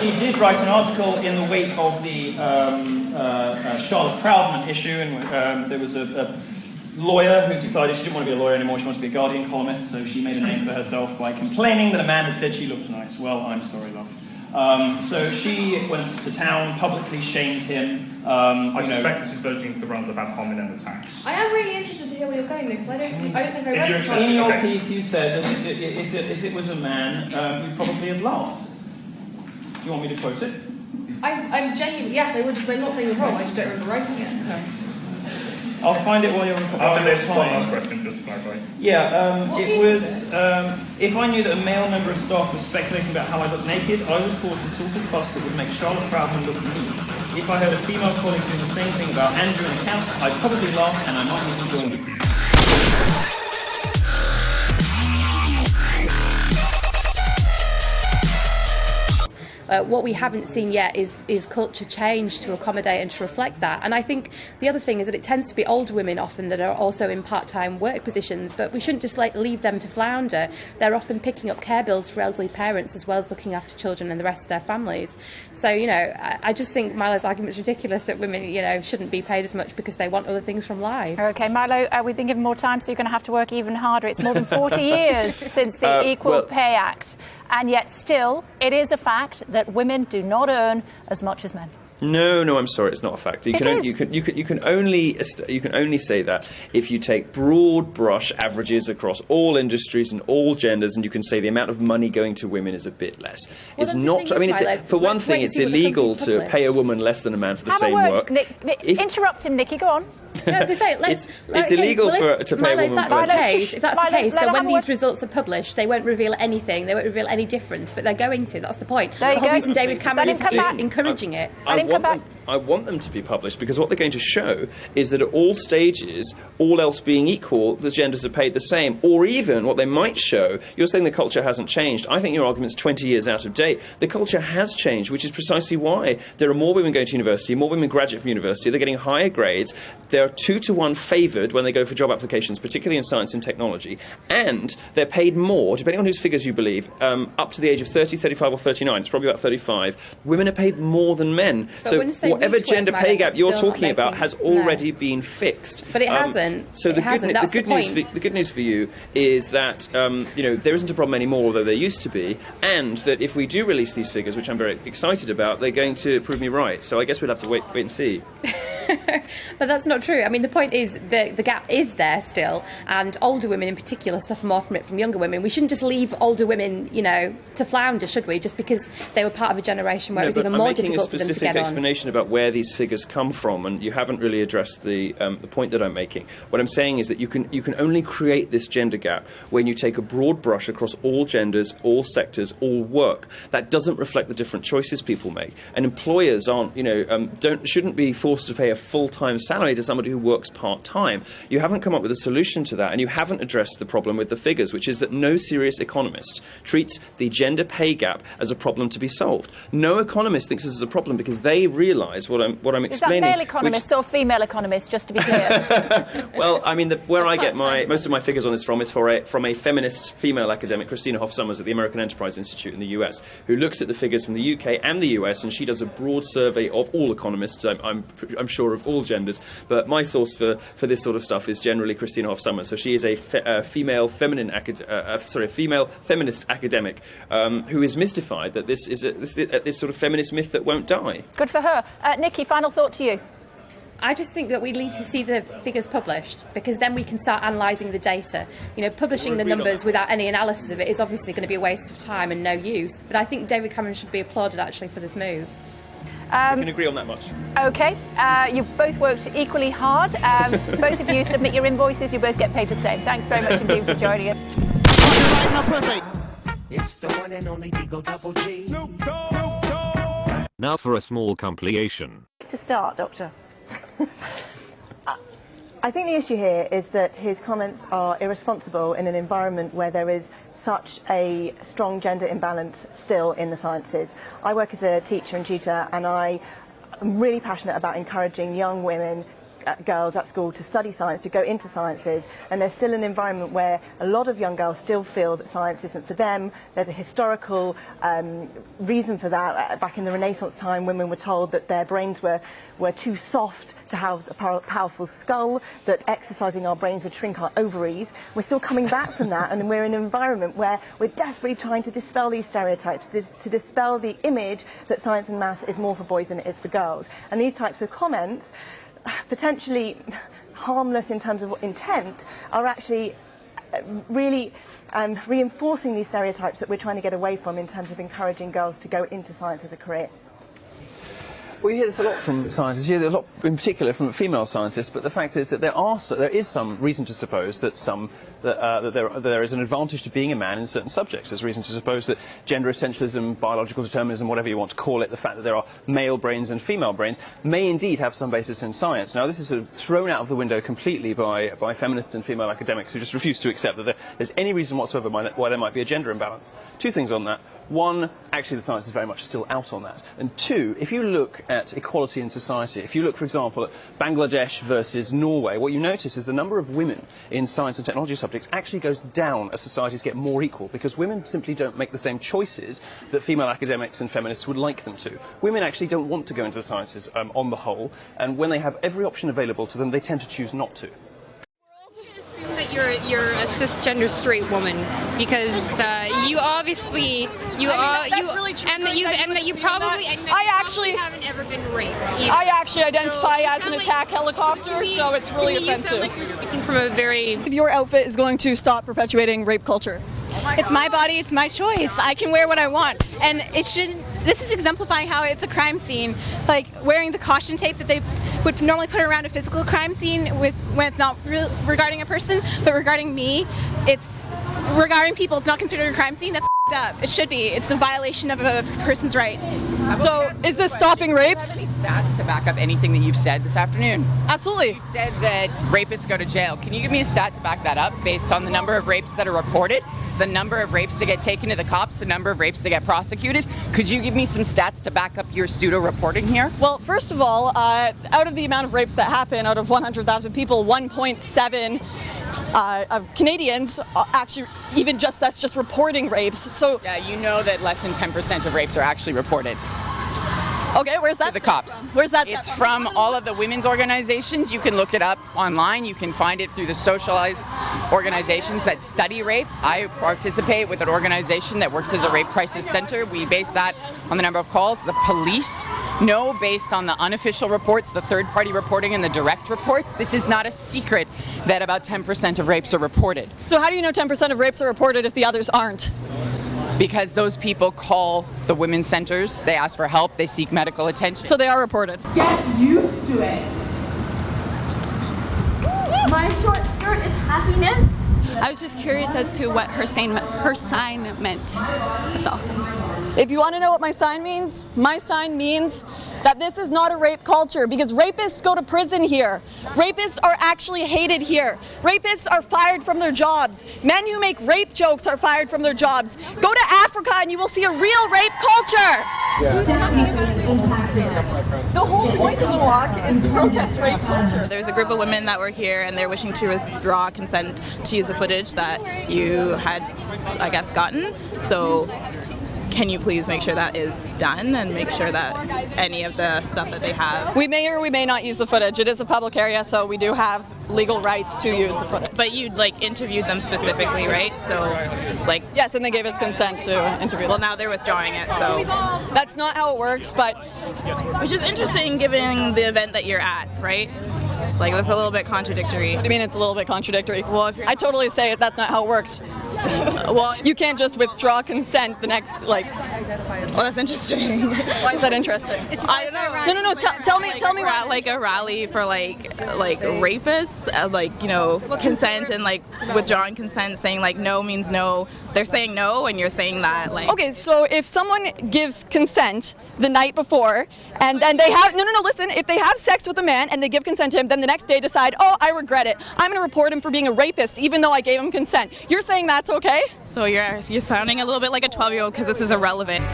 He did write an article in the wake of the Charlotte Proudman issue, and there was a lawyer who decided she didn't want to be a lawyer anymore, she wanted to be a Guardian columnist, so she made a name for herself by complaining that a man had said she looked nice. Well, I'm sorry, love. So she went to town, publicly shamed him. I suspect this is verging the realms of ad hominem attacks. I am really interested to hear where you're going though, because I don't think I read it. In your piece you said that if it was a man, you'd probably have laughed. Do you want me to quote it? I'm genuinely, yes, I would, because I'm not saying you're wrong, I just don't remember writing it. Okay. I'll find it while you're on. After this, one last question, just to clarify. Yeah, it was, if I knew that a male member of staff was speculating about how I look naked, I would cause the sort of fuss that would make Charlotte Proudman look mean. If I heard a female colleague doing the same thing about Andrew and Count, I'd probably laugh and I might even join you. What we haven't seen yet is culture change to accommodate and to reflect that. And I think the other thing is that it tends to be older women often that are also in part-time work positions, but we shouldn't just leave them to flounder. They're often picking up care bills for elderly parents as well as looking after children and the rest of their families. So, I just think Milo's argument is ridiculous that women, shouldn't be paid as much because they want other things from life. OK, Milo, we've been given more time, so you're going to have to work even harder. It's more than 40 years since the Equal Pay Act. And yet still, it is a fact that women do not earn as much as men. No, I'm sorry, it's not a fact. You can only say that if you take broad brush averages across all industries and all genders, and you can say the amount of money going to women is a bit less. Well, it's not. I mean, for one thing, it's illegal to pay a woman less than a man for the same work. Interrupt him, Nikki. Go on. No, it's illegal to pay a woman. If that's the case, then when these results are published, they won't reveal anything. They won't reveal any difference, but they're going to. That's the point. The whole reason David Cameron is encouraging it. I want them to be published because what they're going to show is that at all stages, all else being equal, the genders are paid the same. Or even what they might show, you're saying the culture hasn't changed. I think your argument's 20 years out of date. The culture has changed, which is precisely why there are more women going to university, more women graduate from university, they're getting higher grades, they're 2-to-1 favoured when they go for job applications, particularly in science and technology, and they're paid more, depending on whose figures you believe, up to the age of 30, 35 or 39, it's probably about 35, women are paid more than men. So whatever gender pay gap you're talking about has already been fixed. But it hasn't. So the good news for you is that there isn't a problem anymore, although there used to be, and that if we do release these figures, which I'm very excited about, they're going to prove me right. So I guess we'll have to wait and see. But that's not true. I mean, the point is the gap is there still, and older women in particular suffer more from it from younger women. We shouldn't just leave older women, to flounder, should we? Just because they were part of a generation where it was even more difficult for them to get on. I'm making a specific explanation about where these figures come from, and you haven't really addressed the point that I'm making. What I'm saying is that you can only create this gender gap when you take a broad brush across all genders, all sectors, all work. That doesn't reflect the different choices people make, and employers shouldn't be forced to pay a full-time salary to somebody who works part-time. You haven't come up with a solution to that, and you haven't addressed the problem with the figures, which is that no serious economist treats the gender pay gap as a problem to be solved. No economist thinks this is a problem because they realise what I'm explaining. Is that male economists or female economists, just to be clear? Well, I mean, where I get most of my figures on this from is from a feminist female academic, Christina Hoff Sommers at the American Enterprise Institute in the US, who looks at the figures from the UK and the US, and she does a broad survey of all economists, I'm sure of all genders, but my source for this sort of stuff is generally Christina Hoff Sommers. So she is a female feminist academic who is mystified that this is this sort of feminist myth that won't die. Good for her. Nikki, final thought to you. I just think that we need to see the figures published, because then we can start analysing the data. Publishing the numbers without any analysis of it is obviously going to be a waste of time and no use. But I think David Cameron should be applauded, actually, for this move. We can agree on that much. OK. You've both worked equally hard. Both of you submit your invoices. You both get paid the same. Thanks very much indeed for joining us. It's the one and only Double G. Now for a small compilation. To start, Doctor. I think the issue here is that his comments are irresponsible in an environment where there is such a strong gender imbalance still in the sciences. I work as a teacher and tutor, and I am really passionate about encouraging young women girls at school to study science, to go into sciences, and there's still an environment where a lot of young girls still feel that science isn't for them. There's a historical reason for that. Back in the Renaissance time, women were told that their brains were too soft to house a powerful skull, that exercising our brains would shrink our ovaries. We're still coming back from that, and we're in an environment where we're desperately trying to dispel these stereotypes, to dispel the image that science and maths is more for boys than it is for girls. And these types of comments, potentially harmless in terms of intent, are actually really reinforcing these stereotypes that we're trying to get away from in terms of encouraging girls to go into science as a career. Well, you hear this a lot from scientists, you hear a lot in particular from female scientists, but the fact is that there is some reason to suppose that there is an advantage to being a man in certain subjects. There's reason to suppose that gender essentialism, biological determinism, whatever you want to call it, the fact that there are male brains and female brains, may indeed have some basis in science. Now, this is sort of thrown out of the window completely by feminists and female academics who just refuse to accept that there's any reason whatsoever why there might be a gender imbalance. Two things on that. One, actually the science is very much still out on that. And two, if you look at equality in society, if you look, for example, at Bangladesh versus Norway, what you notice is the number of women in science and technology subjects actually goes down as societies get more equal, because women simply don't make the same choices that female academics and feminists would like them to. Women actually don't want to go into the sciences on the whole, and when they have every option available to them, they tend to choose not to. That you're a cisgender straight woman, because you obviously and that you probably haven't ever been raped either. I actually identify as an attack helicopter, so it's really offensive. You sound like you're speaking from a very... Your outfit is going to stop perpetuating rape culture. It's my body, it's my choice. I can wear what I want, and it shouldn't. This is exemplifying how it's a crime scene, like wearing the caution tape that they would normally put around a physical crime scene when it's not regarding a person, but regarding me, it's regarding people. It's not considered a crime scene. That's up. It should be. It's a violation of a person's rights. So, is this stopping rapes? Any stats to back up anything that you've said this afternoon? Absolutely. You said that rapists go to jail. Can you give me a stat to back that up based on the number of rapes that are reported, the number of rapes that get taken to the cops, the number of rapes that get prosecuted? Could you give me some stats to back up your pseudo-reporting here? Well, first of all, out of the amount of rapes that happen, out of 100,000 people, 1.7 of Canadians actually, even that's just reporting rapes. So yeah, you know that less than 10% of rapes are actually reported. Okay, where's that? To the cops. Where's that? It's from all of the women's organizations. You can look it up online. You can find it through the socialized organizations that study rape. I participate with an organization that works as a rape crisis center. We base that on the number of calls. The police know, based on the unofficial reports, the third-party reporting, and the direct reports. This is not a secret that about 10% of rapes are reported. So how do you know 10% of rapes are reported if the others aren't? Because those people call the women's centers, they ask for help, they seek medical attention. So they are reported. Get used to it. My short skirt is happiness. I was just curious as to what her sign meant. That's all. If you want to know what my sign means that this is not a rape culture, because rapists go to prison here. Rapists are actually hated here. Rapists are fired from their jobs. Men who make rape jokes are fired from their jobs. Go to Africa and you will see a real rape culture. Who's talking about it? The whole point of the walk is to protest rape culture. There's a group of women that were here and they're wishing to withdraw consent to use the footage that you had, I guess, gotten. So can you please make sure that is done and make sure that any of the stuff that they have... We may or we may not use the footage. It is a public area, so we do have legal rights to use the footage. But you interviewed them specifically, right? So yes, and they gave us consent to interview them. Well, now they're withdrawing it, so... That's not how it works, but... Which is interesting given the event that you're at, right? That's a little bit contradictory. What do you mean it's a little bit contradictory? Well, I totally say that's not how it works. Well, you can't just withdraw consent the next, Well, that's interesting. Why is that interesting? It's just I don't know. No. Tell me. A rally for rapists, consent and withdrawing consent, saying no means no. They're saying no, and you're saying that Okay, so if someone gives consent the night before, and then they have listen. If they have sex with a man and they give consent to him, then the next day decide, oh, I regret it. I'm going to report him for being a rapist, even though I gave him consent. You're saying that's okay? So you're sounding a little bit like a 12-year-old because this is irrelevant.